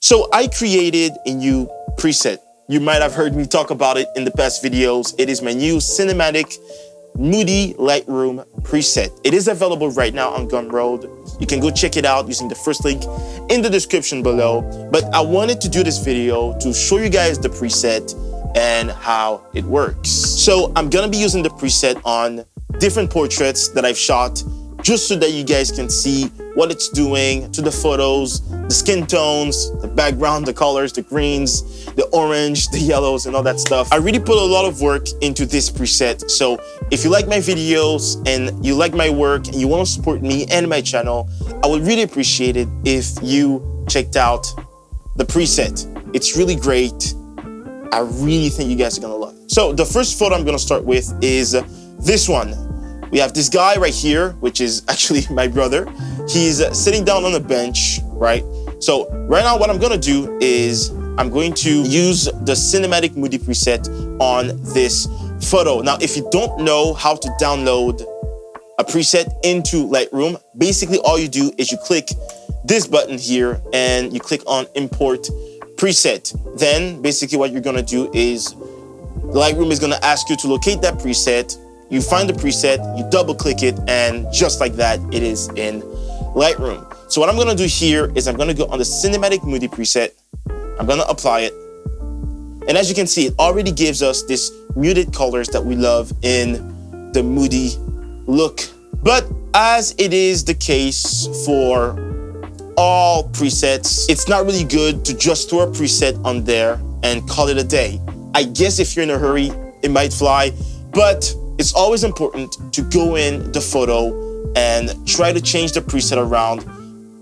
So I created a new preset. You might have heard me talk about it in the past videos. It is my new cinematic Moody Lightroom preset. It is available right now on Gumroad. You can go check it out using the first link in the description below. But I wanted to do this video to show you guys the preset and how it works. So I'm gonna be using the preset on different portraits that I've shot, just so that you guys can see what it's doing to the photos, the skin tones, the background, the colors, the greens, the orange, the yellows, and all that stuff. I really put a lot of work into this preset. So if you like my videos and you like my work and you want to support me and my channel, I would really appreciate it if you checked out the preset. It's really great. I really think you guys are gonna love it. So the first photo I'm gonna start with is this one. We have this guy right here, which is actually my brother. He's sitting down on a bench, right? So right now what I'm gonna do is I'm going to use the cinematic Moody preset on this photo. Now, if you don't know how to download a preset into Lightroom, basically all you do is you click this button here and you click on import preset. Then basically what you're gonna do is Lightroom is gonna ask you to locate that preset. You find the preset, you double click it, and just like that, it is in Lightroom. So what I'm gonna do here is I'm gonna go on the cinematic Moody preset. I'm gonna apply it. And as you can see, it already gives us this muted colors that we love in the Moody look. But as it is the case for all presets, it's not really good to just throw a preset on there and call it a day. I guess if you're in a hurry, it might fly, but it's always important to go in the photo and try to change the preset around,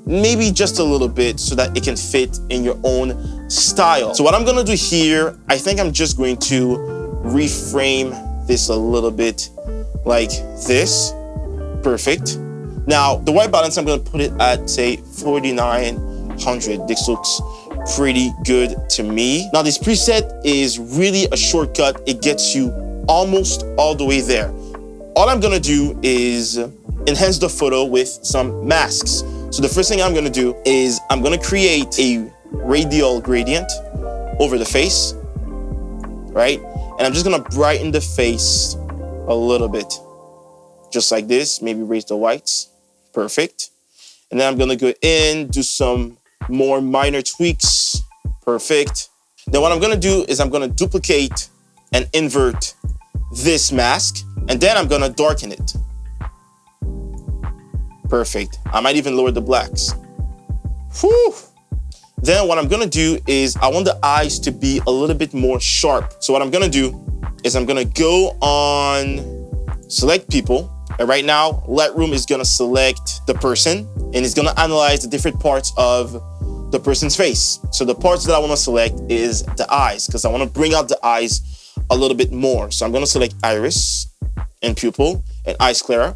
maybe just a little bit so that it can fit in your own style. So what I'm gonna do here, I think I'm just going to reframe this a little bit like this. Perfect. Now, the white balance, I'm gonna put it at, say, 4900. This looks pretty good to me. Now, this preset is really a shortcut. It gets you almost all the way there. All I'm gonna do is enhance the photo with some masks. So the first thing I'm gonna do is I'm gonna create a radial gradient over the face, right? And I'm just gonna brighten the face a little bit, just like this. Maybe raise the whites. Perfect. And then I'm gonna go in, do some more minor tweaks. Perfect. Then what I'm gonna do is I'm gonna duplicate and invert this mask, and then I'm gonna darken it. Perfect. I might even lower the blacks. Whew. Then what I'm gonna do is I want the eyes to be a little bit more sharp. So what I'm gonna do is I'm gonna go on select people, and right now Lightroom is gonna select the person and it's gonna analyze the different parts of the person's face. So the parts that I wanna select is the eyes, because I wanna bring out the eyes a little bit more. So I'm gonna select iris and pupil and eye sclera,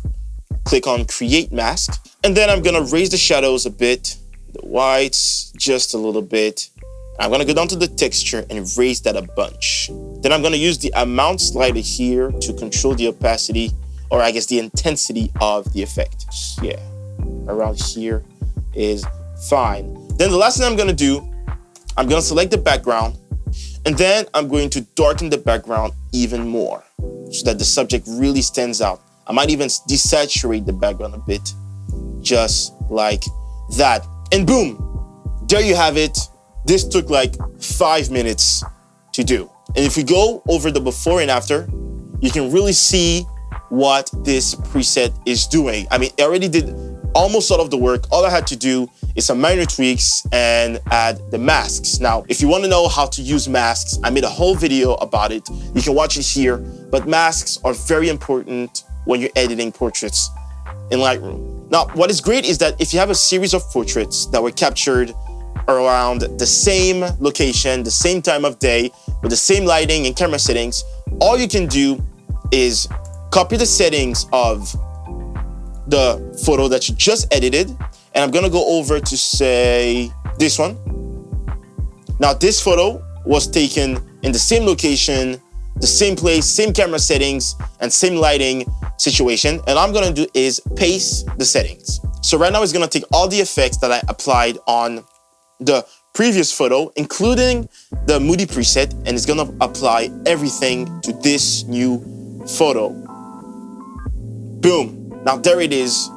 click on create mask, and then I'm gonna raise the shadows a bit, the whites just a little bit. I'm gonna go down to the texture and raise that a bunch. Then I'm gonna use the amount slider here to control the opacity, or I guess the intensity of the effect. Yeah, around here is fine. Then the last thing I'm gonna do, I'm gonna select the background, and then I'm going to darken the background even more so that the subject really stands out. I might even desaturate the background a bit, just like that. And boom, there you have it. This took like 5 minutes to do. And if we go over the before and after, you can really see what this preset is doing. I mean, it already did almost all of the work. All I had to do is some minor tweaks and add the masks. Now, if you want to know how to use masks, I made a whole video about it. You can watch it here, but masks are very important when you're editing portraits in Lightroom. Now, what is great is that if you have a series of portraits that were captured around the same location, the same time of day, with the same lighting and camera settings, all you can do is copy the settings of the photo that you just edited, and I'm gonna go over to, say, this one. Now, this photo was taken in the same location, the same place, same camera settings, and same lighting situation. And all I'm gonna do is paste the settings. So right now it's gonna take all the effects that I applied on the previous photo, including the Moody preset, and it's gonna apply everything to this new photo. Boom. Now there it is.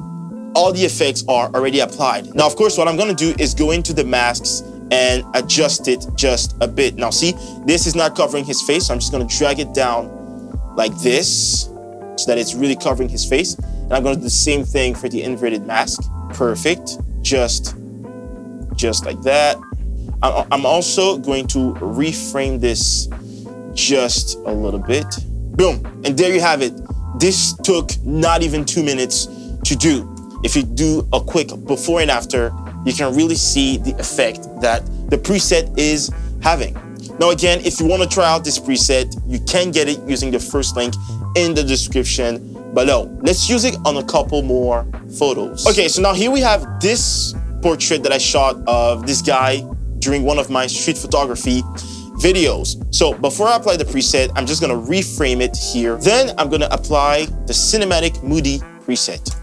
All the effects are already applied. Now, of course, what I'm gonna do is go into the masks and adjust it just a bit. Now see, this is not covering his face, so I'm just gonna drag it down like this so that it's really covering his face. And I'm gonna do the same thing for the inverted mask. Perfect, just like that. I'm also going to reframe this just a little bit. Boom, and there you have it. This took not even 2 minutes to do. If you do a quick before and after, you can really see the effect that the preset is having. Now again, if you want to try out this preset, you can get it using the first link in the description below. Let's use it on a couple more photos. Okay, so now here we have this portrait that I shot of this guy during one of my street photography videos. So before I apply the preset, I'm just gonna reframe it here. Then I'm gonna apply the cinematic Moody preset.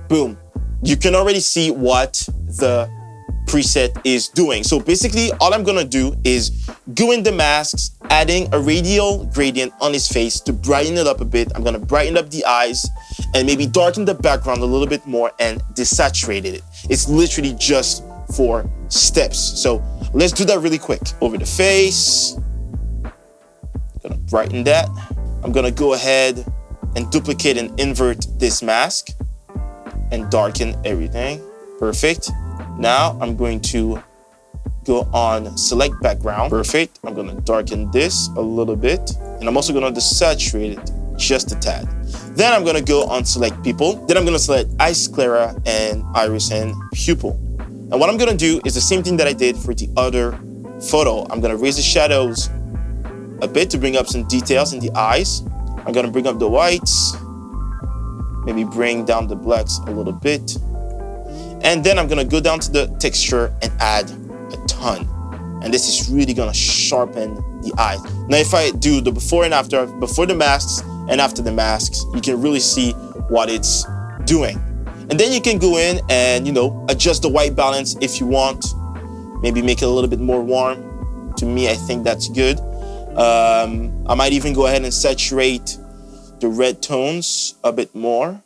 Boom. You can already see what the preset is doing. So basically all I'm gonna do is go in the masks, adding a radial gradient on his face to brighten it up a bit. I'm gonna brighten up the eyes and maybe darken the background a little bit more and desaturate it. It's literally just 4 steps. So let's do that really quick. Over the face, gonna brighten that. I'm gonna go ahead and duplicate and invert this mask and darken everything. Perfect. Now I'm going to go on select background. Perfect. I'm gonna darken this a little bit. And I'm also gonna desaturate it just a tad. Then I'm gonna go on select people. Then I'm gonna select eye sclera and iris and pupil. And what I'm gonna do is the same thing that I did for the other photo. I'm gonna raise the shadows a bit to bring up some details in the eyes. I'm gonna bring up the whites, maybe bring down the blacks a little bit. And then I'm gonna go down to the texture and add a ton. And this is really gonna sharpen the eyes. Now, if I do the before and after, before the masks and after the masks, you can really see what it's doing. And then you can go in and, adjust the white balance if you want. Maybe make it a little bit more warm. To me, I think that's good. I might even go ahead and saturate the red tones a bit more,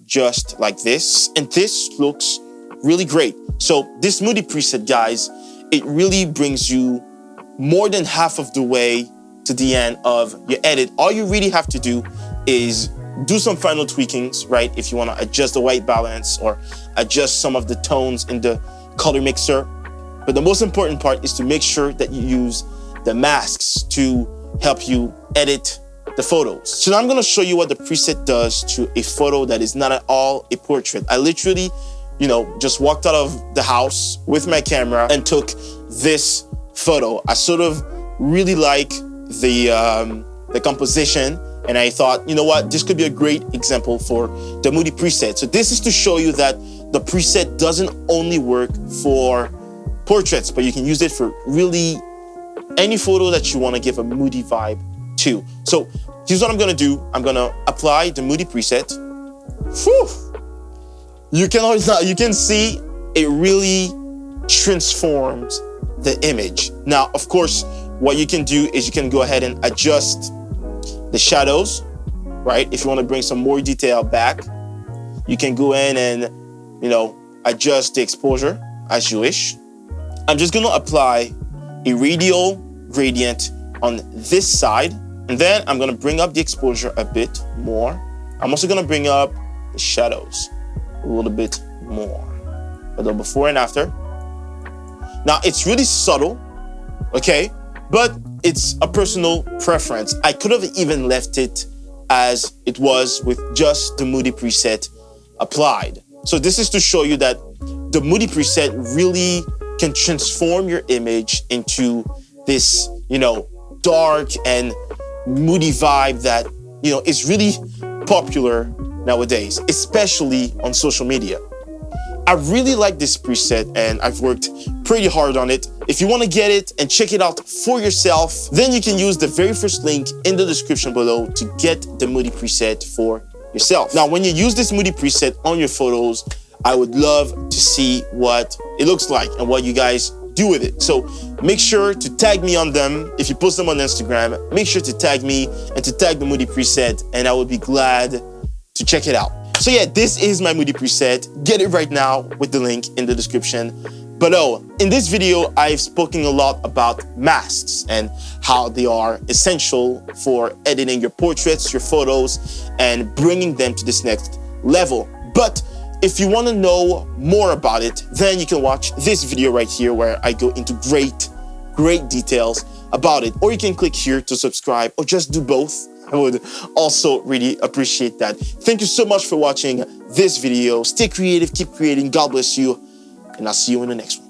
just like this. And this looks really great. So this Moody preset, guys, it really brings you more than half of the way to the end of your edit. All you really have to do is do some final tweakings, right? If you want to adjust the white balance or adjust some of the tones in the color mixer. But the most important part is to make sure that you use the masks to help you edit the photos. So now I'm going to show you what the preset does to a photo that is not at all a portrait. I literally, just walked out of the house with my camera and took this photo. I sort of really like the composition. And I thought, you know what, this could be a great example for the Moody preset. So this is to show you that the preset doesn't only work for portraits, but you can use it for really any photo that you want to give a Moody vibe to. So here's what I'm gonna do. I'm gonna apply the Moody preset. Whew. You can see it really transforms the image. Now, of course, what you can do is you can go ahead and adjust the shadows, right? If you want to bring some more detail back, you can go in and, adjust the exposure as you wish. I'm just going to apply a radial gradient on this side, and then I'm going to bring up the exposure a bit more. I'm also going to bring up the shadows a little bit more. A little before and after. Now, it's really subtle, okay? But it's a personal preference. I could have even left it as it was with just the Moody preset applied. So this is to show you that the Moody preset really can transform your image into this, dark and moody vibe that, is really popular nowadays, especially on social media. I really like this preset and I've worked pretty hard on it. If you want to get it and check it out for yourself, then you can use the very first link in the description below to get the Moody preset for yourself. Now, when you use this Moody preset on your photos, I would love to see what it looks like and what you guys do with it. So make sure to tag me on them. If you post them on Instagram, make sure to tag me and to tag the Moody preset, and I will be glad to check it out. So yeah, this is my Moody preset. Get it right now with the link in the description below. In this video, I've spoken a lot about masks and how they are essential for editing your portraits, your photos, and bringing them to this next level. But if you want to know more about it, then you can watch this video right here where I go into great details about it. Or you can click here to subscribe, or just do both. I would also really appreciate that. Thank you so much for watching this video. Stay creative, keep creating. God bless you, and I'll see you in the next one.